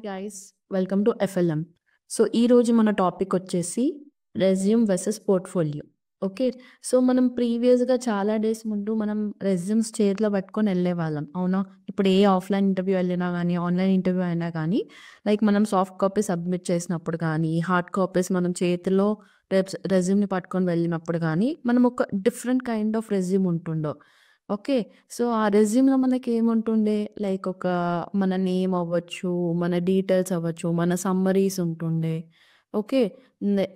Guys welcome to FLM. So ఈరోజు మన topic వచ్చేసి resume versus portfolio. Okay. So మనం ప్రీవియస్గా చాలా డేస్ ముందు మనం రెజ్యూమ్స్ చేతిలో పట్టుకొని వెళ్ళేవాళ్ళం, అవునా? ఇప్పుడు ఏ ఆఫ్లైన్ ఇంటర్వ్యూ వెళ్ళినా కానీ ఆన్లైన్ ఇంటర్వ్యూ అయినా కానీ మనం సాఫ్ట్ కాపీ సబ్మిట్ చేసినప్పుడు కానీ హార్డ్ కాపీస్ మనం చేతిలో రెజ్యూమ్ని పట్టుకొని వెళ్ళినప్పుడు కానీ మనం ఒక డిఫరెంట్ కైండ్ ఆఫ్ రెజ్యూమ్ ఉంటుండో. ఓకే. సో, ఆ రెజ్యూమ్‌లో మనకేముంటుండే, లైక్ మన నేమ్ అవ్వచ్చు, మన డీటెయిల్స్ అవ్వచ్చు, మన సమ్మరీస్ ఉంటుండే. ఓకే.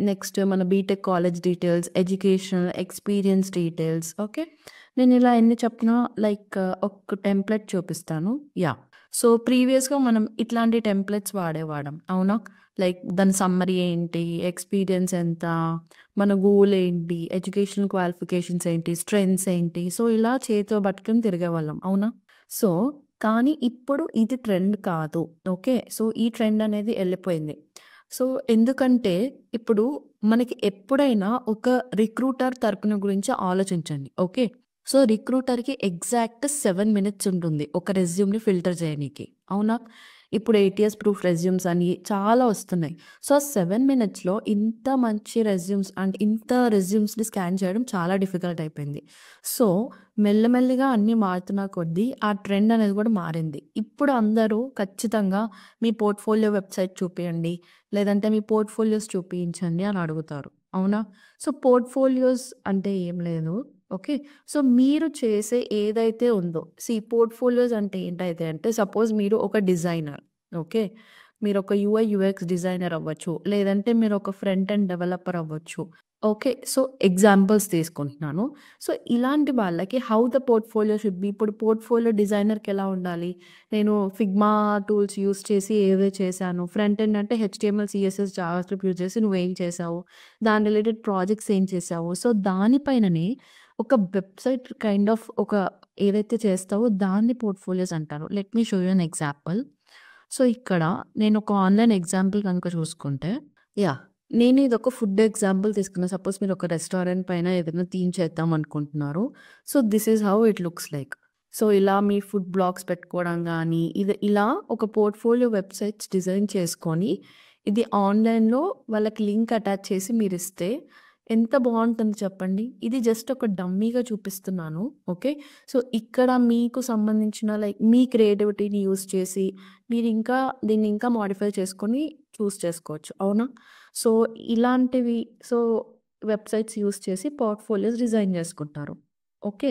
నెక్స్ట్ మన BTech college details, educational experience details. Okay. నేనిలా ఎన్ని చెప్పినా ఒక టెంప్లెట్ చూపిస్తాను. యాహ్! సో, ప్రీవియస్‌గా మనం ఇట్లాంటి టెంప్లెట్స్ వాడేవాళ్ళం, అవునా? లైక్ దాని సమ్మరీ ఏంటి, ఎక్స్‌పీరియన్స్ ఎంత, మన గోల్ ఏంటి, ఎడ్యుకేషనల్ క్వాలిఫికేషన్స్ ఏంటి, స్ట్రెంగ్త్స్ ఏంటి, సో ఇలా చేతిలో పట్టుకొని తిరిగేవాళ్ళం, అవునా? సో కానీ ఇప్పుడు ఇది ట్రెండ్ కాదు. ఓకే. సో ఈ ట్రెండ్ అనేది వెళ్ళిపోయింది. సో ఎందుకంటే ఇప్పుడు మనకి ఎప్పుడైనా ఒక రిక్రూటర్ తరపున గురించి ఆలోచించండి. ఓకే. సో రిక్రూటర్కి ఎగ్జాక్ట్ 7 minutes ఉంటుంది ఒక రెజ్యూమ్ని ఫిల్టర్ చేయనీకి, అవునా? ఇప్పుడు ఏటీఎస్ ప్రూఫ్ రెజ్యూమ్స్ అని చాలా వస్తున్నాయి. సో 7 minutesలో ఇంత మంచి రెజ్యూమ్స్ అండ్ ఇంత రెజ్యూమ్స్ని స్కాన్ చేయడం చాలా డిఫికల్ట్ అయిపోయింది. సో మెల్లమెల్లిగా అన్నీ మారుతున్న కొద్దీ ఆ ట్రెండ్ అనేది కూడా మారింది. ఇప్పుడు అందరూ ఖచ్చితంగా మీ పోర్ట్ఫోలియో వెబ్సైట్ చూపియండి, లేదంటే మీ పోర్ట్ఫోలియోస్ చూపించండి అని అడుగుతారు, అవునా? సో పోర్ట్ఫోలియోస్ అంటే ఏం లేదు. ఓకే. సో మీరు చేసే ఏదైతే ఉందో, పోర్ట్ఫోలియోస్ అంటే ఏంటైతే అంటే సపోజ్ మీరు ఒక డిజైనర్. ఓకే. మీరు ఒక యూఐ యూఎక్స్ డిజైనర్ అవ్వచ్చు, లేదంటే మీరు ఒక ఫ్రంట్ ఎండ్ డెవలపర్ అవ్వచ్చు. ఓకే. సో ఎగ్జాంపుల్స్ తీసుకుంటున్నాను. సో ఇలాంటి వాళ్ళకి how the portfolio should be. ఇప్పుడు పోర్ట్ఫోలియో డిజైనర్కి ఎలా ఉండాలి, నేను ఫిగ్మా టూల్స్ యూస్ చేసి ఏవే చేశాను, ఫ్రంట్ ఎండ్ అంటే హెచ్టిఎంఎల్ సిఎస్ఎస్ జావాస్క్రిప్ట్ యూజ్ చేసి నువ్వేం చేసావు, దాని రిలేటెడ్ ప్రాజెక్ట్స్ ఏం చేసావు, సో దానిపైననే ఒక వెబ్సైట్ కైండ్ ఆఫ్ ఏదైతే చేస్తావో దాన్ని పోర్ట్ఫోలియోస్ అంటారు. Let me show you an example. So ఇక్కడ నేను ఒక ఆన్లైన్ ఎగ్జాంపుల్ కనుక చూసుకుంటే, యాహ్! నేను ఇదొక ఫుడ్ ఎగ్జాంపుల్ తీసుకున్నా. సపోజ్ మీరు ఒక రెస్టారెంట్ పైన ఏదైనా థీమ్ చేద్దాం అనుకుంటున్నారు. So this is how it looks like. So ఇలా మీ ఫుడ్ బ్లాగ్స్ పెట్టుకోవడం గానీ, ఇది ఇలా ఒక పోర్ట్ఫోలియో వెబ్సైట్స్ డిజైన్ చేసుకొని, ఇది ఆన్లైన్‌లో వాళ్ళకి లింక్ అటాచ్ చేసి మీరిస్తే ఎంత బావుంటుంది చెప్పండి. ఇది జస్ట్ ఒక డమ్మీగా చూపిస్తున్నాను. ఓకే. సో ఇక్కడ మీకు సంబంధించిన లైక్ మీ క్రియేటివిటీని యూజ్ చేసి మీరింకా దీన్ని ఇంకా మోడిఫై చేసుకొని చేసుకోవచ్చు, అవునా? సో ఇలాంటివి సో వెబ్సైట్స్ యూజ్ చేసి పోర్ట్ఫోలియోస్ డిజైన్ చేసుకుంటారు. ఓకే.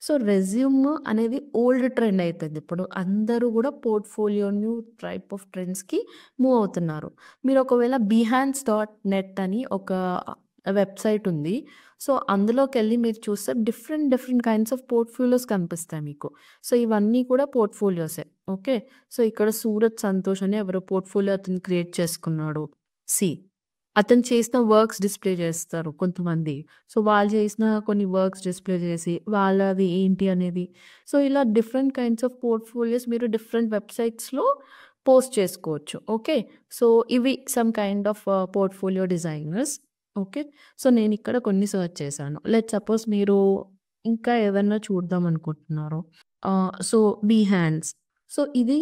సో రెజ్యూమ్ అనేది ఓల్డ్ ట్రెండ్ అయిపోయింది. ఇప్పుడు అందరూ గూడా పోర్ట్ఫోలియో న్యూ టైప్ ఆఫ్ ట్రెండ్స్‌కి మూవ్ అవుతున్నారు. మీరు ఒకవేళ బిహాన్స్.నెట్ అని ఒక వెబ్సైట్ ఉంది. సో అందులోకెళ్ళి మీరు చూస్తే different different kinds of portfolios కనిపిస్తాయి మీకు. సో ఇవన్నీ కూడా పోర్ట్ఫోలియోసే. ఓకే. సో ఇక్కడ సూరత్ సంతోష్ అని ఎవరో పోర్ట్ఫోలియో అతను క్రియేట్ చేసుకున్నాడు. సి అతను చేసిన వర్క్స్ డిస్‌ప్లే చేస్తారు కొంతమంది. సో వాళ్ళు చేసిన కొన్ని వర్క్స్ డిస్‌ప్లే చేసి వాళ్ళది ఏంటి అనేది, సో ఇలా డిఫరెంట్ కైండ్స్ ఆఫ్ పోర్ట్ఫోలియోస్ మీరు డిఫరెంట్ వెబ్సైట్స్‌లో పోస్ట్ చేసుకోవచ్చు. ఓకే. సో ఇవి some kind of portfolio designers. Okay. So నేనిక్కడ కొన్ని సెర్చ్ చేశాను. సపోజ్ మీరు ఇంకా ఏదన్నా చూద్దాం అనుకుంటున్నారు. సో బిహాన్స్. సో ఇది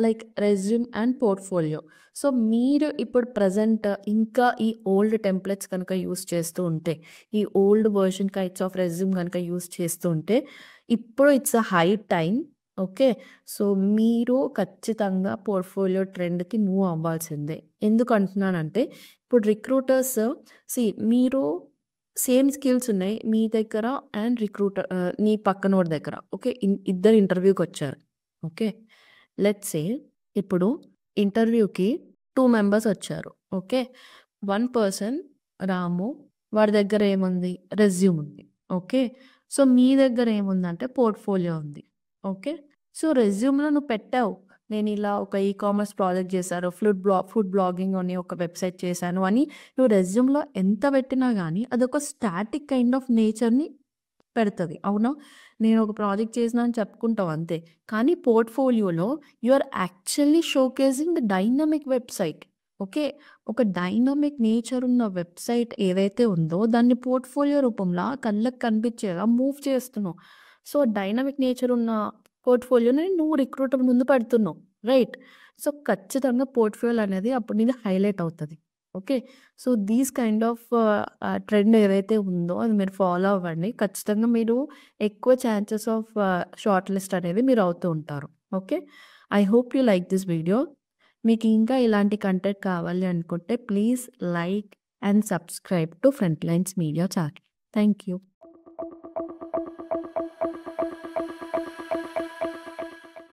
like resume and portfolio. So మీరు ఇప్పుడు ప్రెజెంట్ ఇంకా ఈ ఓల్డ్ టెంప్లెట్స్ కనుక యూజ్ చేస్తూ ఉంటే, ఈ old version kinds of resume గనుక యూజ్ చేస్తూ ఉంటే, ఇప్పుడు it's a high time. Okay. So మీరు ఖచ్చితంగా పోర్ట్ఫోలియో ట్రెండ్‌కి మూవ్ అవ్వాల్సిందే. ఎందుకంటున్నానంటే ఇప్పుడు రిక్రూటర్స్ మీరు సేమ్ స్కిల్స్ ఉన్నాయి మీ దగ్గర అండ్ నీ పక్కనోడి దగ్గర. ఓకే. ఇద్దరు ఇంటర్వ్యూకొచ్చారు. ఓకే. లెట్స్ సే ఇప్పుడు ఇంటర్వ్యూకి 2 మెంబర్స్ వచ్చారు. ఓకే. వన్ పర్సన్ రాము, వాడి దగ్గర ఏముంది, రెజ్యూమ్ ఉంది. ఓకే. సో మీ దగ్గర ఏముందంటే పోర్ట్ఫోలియో ఉంది. ఓకే. సో రెజ్యూమ్‌లో నువ్వు పెట్టావు, నేనిలా ఒక కామర్స్ ప్రాజెక్ట్ చేశాను, ఫుడ్ బ్లాగింగ్ అని ఒక వెబ్సైట్ చేశాను అని నువ్వు రెజ్యూమ్‌లో ఎంత పెట్టినా గానీ అదొక స్టాటిక్ కైండ్ ఆఫ్ నేచర్‌ని పెడతది, అవునా? నేను ఒక ప్రాజెక్ట్ చేసినా అని చెప్పుకుంటావు అంతే. కానీ పోర్ట్ఫోలియోలో you are actually showcasing the dynamic website. Okay. ఒక డైనమిక్ నేచర్ ఉన్న వెబ్సైట్ ఏదైతే ఉందో దాన్ని పోర్ట్ఫోలియో రూపంలో కళ్ళకి కనిపించేలా మూవ్ చేస్తున్నావు. సో డైనమిక్ నేచర్ ఉన్న పోర్ట్ఫోలియోని నువ్వు రిక్రూటర్ ముందు పెడుతున్నావు, రైట్? సో, ఖచ్చితంగా పోర్ట్‌ఫోలియో అనేది అప్పుడు నీది హైలైట్ అవుతది. Okay. So, these kind of trend ఏదైతే ఉందో అది మీరు ఫాలో అవ్వండి. ఖచ్చితంగా మీరు ఎక్కువ ఛాన్సెస్ ఆఫ్ షార్ట్ లిస్ట్ అనేది మీరు అవుతూ ఉంటారు. Okay. I hope you like this video. మీకు ఇంకా ఇలాంటి కంటెంట్ కావాలి అనుకుంటే please like and subscribe to front lines media channel. Thank you.